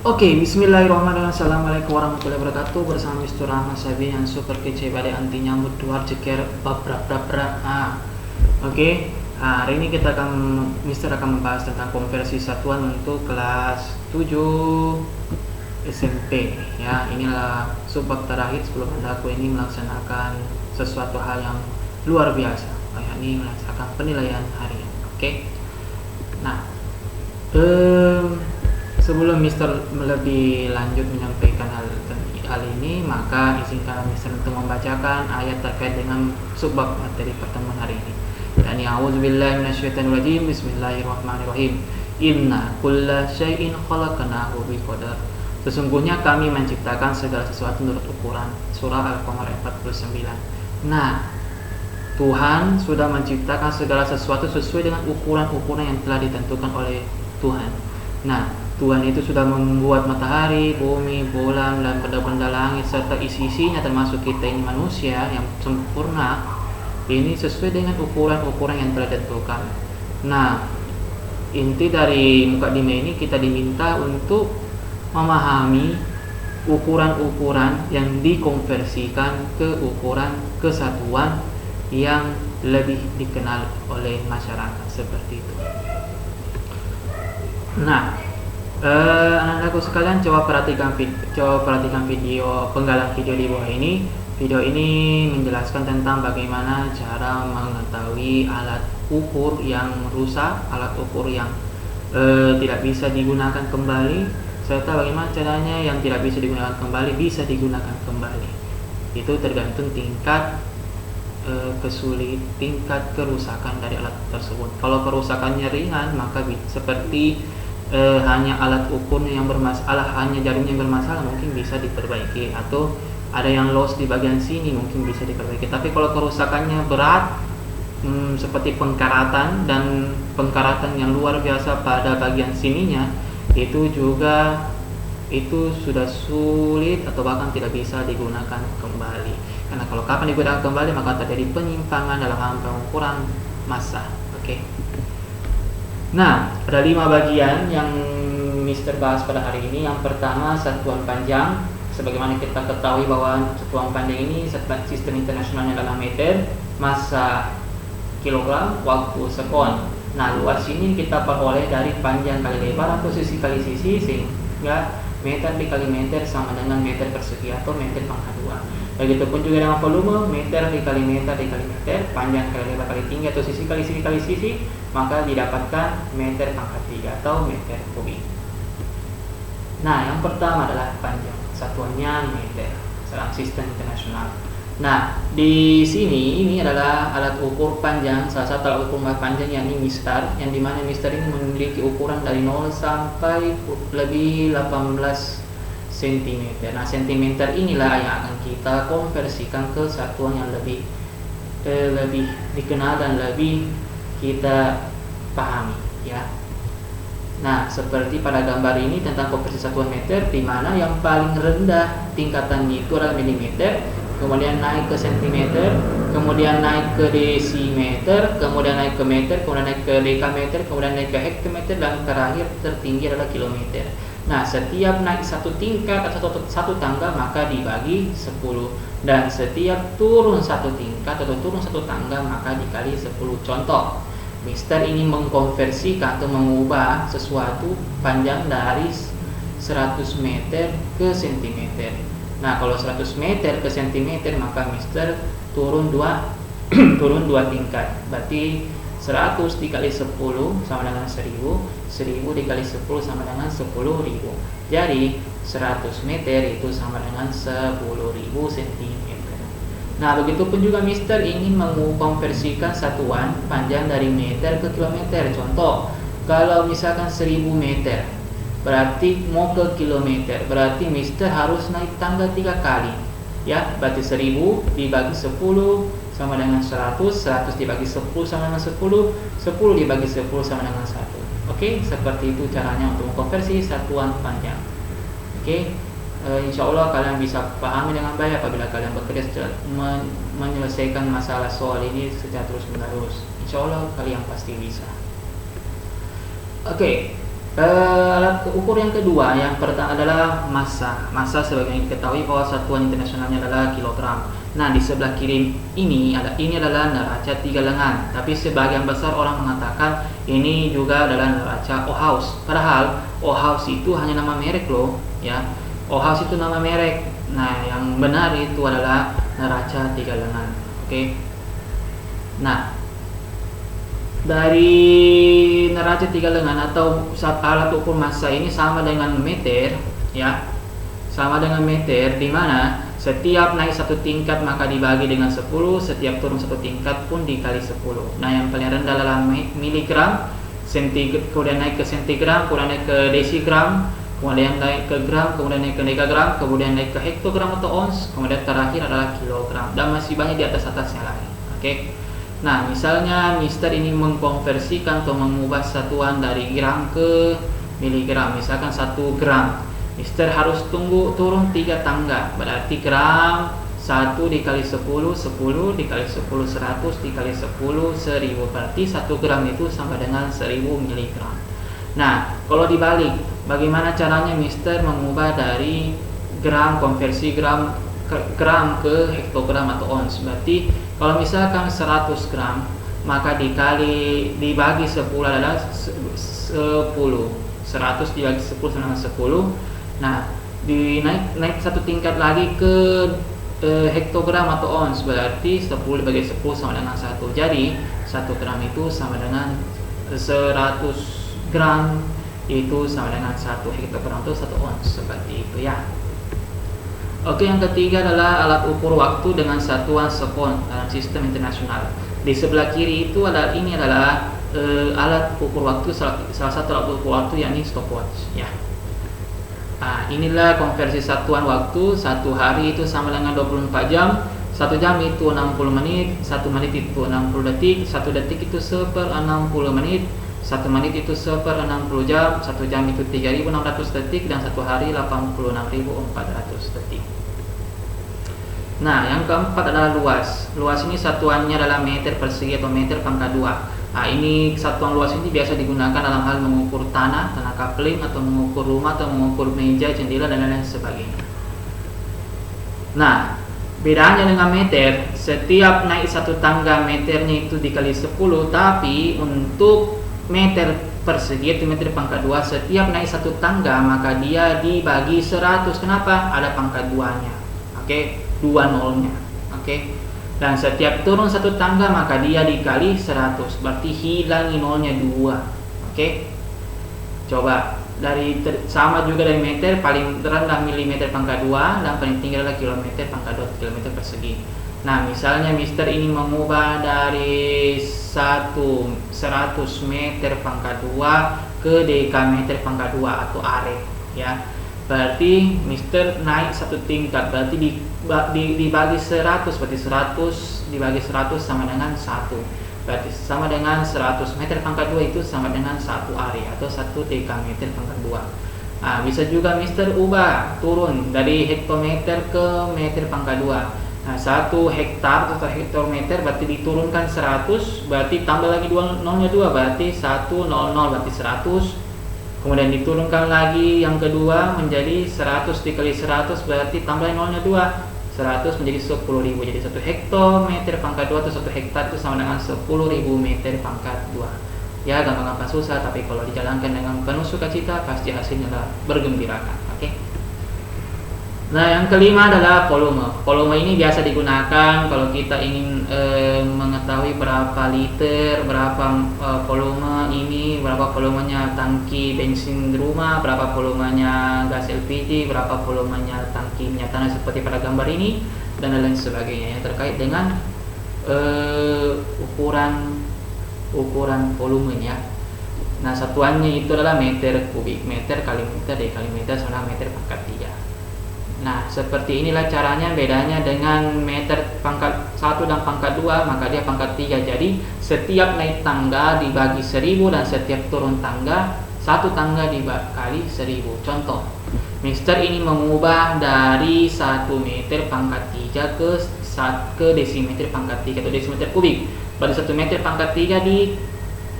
Oke, bismillahirrahmanirrahim. Assalamualaikum warahmatullahi wabarakatuh. Bersama Mr. Rahman Sabi yang super kece pada anti nyamuk duar ceker babra. Oke. Hari ini Mr. akan membahas tentang konversi satuan untuk kelas 7 SMP. Ya, inilah subbab terakhir sebelum aku ini melaksanakan sesuatu hal yang luar biasa. Yakni melaksanakan penilaian harian. Oke. Nah, sebelum Mister lebih lanjut menyampaikan hal ini, maka izinkan Mister untuk membacakan ayat terkait dengan subbab materi pertemuan hari ini. Dan a'udzubillahi minasyaitonirrajim. Bismillahirrahmanirrahim. Inna kulla syai'in khalaqnahu biqadar. Sesungguhnya kami menciptakan segala sesuatu menurut ukuran. Surah Al-Qamar 49. Nah, Tuhan sudah menciptakan segala sesuatu sesuai dengan ukuran-ukuran yang telah ditentukan oleh Tuhan. Nah, Tuhan itu sudah membuat matahari, bumi, bulan, dan benda-benda langit serta isi-isinya termasuk kita ini manusia yang sempurna. Ini sesuai dengan ukuran-ukuran yang telah ditentukan. Nah, inti dari mukadimah ini kita diminta untuk memahami ukuran-ukuran yang dikonversikan ke ukuran kesatuan yang lebih dikenal oleh masyarakat seperti itu. Nah, anak-anakku sekalian, coba perhatikan video penggalan video di bawah ini. Video ini menjelaskan tentang bagaimana cara mengetahui alat ukur yang rusak, alat ukur yang tidak bisa digunakan kembali, serta bagaimana caranya yang tidak bisa digunakan kembali bisa digunakan kembali. Itu tergantung tingkat tingkat kerusakan dari alat tersebut. Kalau kerusakannya ringan, maka seperti hanya alat ukurnya yang bermasalah, hanya jarumnya yang bermasalah, mungkin bisa diperbaiki, atau ada yang loss di bagian sini, mungkin bisa diperbaiki. Tapi kalau kerusakannya berat, seperti pengkaratan yang luar biasa pada bagian sininya, itu sudah sulit atau bahkan tidak bisa digunakan kembali. Karena kalau kapan digunakan kembali, maka terjadi penyimpangan dalam hal pengukuran massa. Oke. Nah, ada 5 bagian yang Mister bahas pada hari ini. Yang pertama, satuan panjang. Sebagaimana kita ketahui bahwa satuan panjang ini sistem internasionalnya adalah meter, massa kilogram, waktu sekon. Nah, luas ini kita peroleh dari panjang kali lebar atau sisi kali sisi, sehingga meter dikali meter sama dengan meter persegi atau meter pangkat 2. Begitupun juga dengan volume, meter dikali meter dikali meter, panjang kali lebar kali tinggi atau sisi kali sisi kali sisi, maka didapatkan meter pangkat 3 atau meter kubik. Nah, yang pertama adalah panjang, satuannya meter dalam sistem internasional. Nah, di sini ini adalah alat ukur panjang, salah satu alat ukur panjang yakni mistar, yang dimana mistar ini memiliki ukuran dari 0 sampai lebih 18 cm. Nah, sentimeter inilah yang akan kita konversikan ke satuan yang lebih dikenal dan lebih kita pahami, ya. Nah, seperti pada gambar ini tentang konversi satuan meter, di mana yang paling rendah tingkatannya itu adalah milimeter, kemudian naik ke sentimeter, kemudian naik ke desimeter, kemudian naik ke meter, kemudian naik ke dekameter, kemudian naik ke hektometer, dan terakhir tertinggi adalah kilometer. Nah, setiap naik satu tingkat atau satu tangga maka dibagi 10, dan setiap turun satu tingkat atau turun satu tangga maka dikali 10. Contoh, Mister ini mengkonversikan atau mengubah sesuatu panjang dari 100 meter ke sentimeter. Nah, kalau 100 meter ke sentimeter maka Mister turun 2 turun 2 tingkat. Berarti 100 dikali 10 sama dengan 1000, 1000 dikali 10 sama dengan 10.000. Jadi 100 meter itu sama dengan 10.000 cm. Nah, begitupun juga Mister ingin mengkonversikan satuan panjang dari meter ke kilometer. Contoh, kalau misalkan 1000 meter berarti mau ke kilometer, berarti Mister harus naik tangga 3 kali. Ya, berarti 1000 dibagi 10 sama dengan 100, 100 dibagi 10 sama dengan 10, 10 dibagi 10 sama dengan 1. Oke, seperti itu caranya untuk mengkonversi satuan panjang. Oke, insya Allah kalian bisa pahami dengan baik apabila kalian bekerja menyelesaikan masalah soal ini secara terus menerus. Insya Allah kalian pasti bisa. Oke, Alat ukur yang kedua, yang pertama adalah massa. Massa sebagai yang diketahui bahwa satuan internasionalnya adalah kilogram. Nah, di sebelah kiri ini adalah neraca 3 lengan. Tapi sebagian besar orang mengatakan ini juga adalah neraca Ohaus. Padahal Ohaus itu hanya nama merek loh, ya. Ohaus itu nama merek. Nah, yang benar itu adalah neraca 3 lengan. Oke. Nah, dari neraca 3 lengan atau alat ukur massa ini sama dengan meter, ya, sama dengan meter, di mana setiap naik satu tingkat maka dibagi dengan 10, setiap turun satu tingkat pun dikali 10. Nah, yang paling rendah adalah miligram, kemudian naik ke sentigram, kemudian naik ke desigram, kemudian naik ke gram, kemudian naik ke decagram, kemudian naik ke hektogram atau ons, kemudian terakhir adalah kilogram, dan masih banyak di atasnya lagi. Oke. Nah, misalnya Mister ini mengkonversikan atau mengubah satuan dari gram ke miligram. Misalkan 1 gram, Mister harus turun 3 tangga. Berarti gram 1 dikali 10, 10 dikali 10, 100 dikali 10, 1000. Berarti 1 gram itu sama dengan 1000 miligram. Nah, kalau dibalik, bagaimana caranya Mister mengubah dari gram, konversi gram ke hektogram atau ons? Berarti kalau misalkan 100 gram, maka dibagi 10 adalah 10. 100 dibagi 10 sama dengan 10. Nah, naik satu tingkat lagi ke hektogram atau ons, berarti 10 dibagi 10 sama dengan 1. Jadi 1 gram itu sama dengan 100 gram itu sama dengan 1 hektogram atau 1 ons, seperti itu ya. Oke, yang ketiga adalah alat ukur waktu dengan satuan sekon dalam sistem internasional. Di sebelah kiri itu adalah alat ukur waktu, salah satu alat ukur waktu yakni stopwatch ya. Nah, inilah konversi satuan waktu. 1 hari itu sama dengan 24 jam, 1 jam itu 60 menit, 1 menit itu 60 detik, 1 detik itu 1/60 menit, 1 menit itu 1/60 jam, 1 jam itu 3600 detik, dan 1 hari 86.400 detik. Nah, yang keempat adalah luas. Luas ini satuannya adalah meter persegi atau meter pangkat 2. Nah, ini satuan luas ini biasa digunakan dalam hal mengukur tanah kapling, atau mengukur rumah, atau mengukur meja, jendela, dan lain sebagainya. Nah, bedanya dengan meter, setiap naik satu tangga meternya itu dikali 10, tapi untuk meter persegi atau meter pangkat 2, setiap naik satu tangga maka dia dibagi 100. Kenapa? Ada pangkat 2-nya. Oke, 2 nolnya. Oke. Dan setiap turun satu tangga maka dia dikali 100. Berarti hilangi nolnya 2. Oke. Coba sama juga dari meter, paling rendah milimeter pangkat 2 dan paling tinggi adalah kilometer pangkat 2, kilometer persegi. Nah, misalnya Mister ini mengubah dari 100 meter pangkat 2 ke dekameter pangkat 2 atau are ya. Berarti Mister naik satu tingkat, berarti dibagi 100, berarti 100 dibagi 100 sama dengan 1. Berarti sama dengan 100 meter pangkat 2 itu sama dengan 1 are atau 1 dekameter pangkat 2. Nah, bisa juga Mister ubah turun dari hektometer ke meter pangkat 2. Nah, 1 hektar atau hektometer berarti diturunkan 100, berarti tambah lagi 2 nolnya 2, berarti 100 berarti 100. Kemudian diturunkan lagi yang kedua menjadi 100 dikali 100, berarti tambah nolnya 2, 100 menjadi 10.000. Jadi 1 hektometer pangkat 2 atau 1 hektar itu sama dengan 10.000 meter pangkat 2. Ya, gampang-gampang susah, tapi kalau dijalankan dengan penuh sukacita pasti hasilnya bergembirakan. Oke. Nah, yang kelima adalah volume. Volume ini biasa digunakan kalau kita ingin mengetahui berapa liter, berapa volume ini, berapa volumenya tangki bensin rumah, berapa volumenya gas LPG, berapa volumenya tangki minyak tanah seperti pada gambar ini, dan lain sebagainya yang terkait dengan ukuran volumenya. Nah, satuannya itu adalah meter kubik, meter kali meter dikali meter sama meter pangkat 3. Nah, seperti inilah caranya. Bedanya dengan meter pangkat 1 dan pangkat 2, maka dia pangkat 3. Jadi setiap naik tangga dibagi 1000 dan setiap turun tangga 1 tangga dikali 1000. Contoh, Mister ini mengubah dari 1 meter pangkat 3 ke desimeter pangkat 3 atau desimeter kubik. Pada 1 meter pangkat 3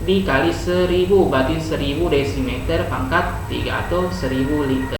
dikali 1000, berarti 1000 desimeter pangkat 3 atau 1000 liter.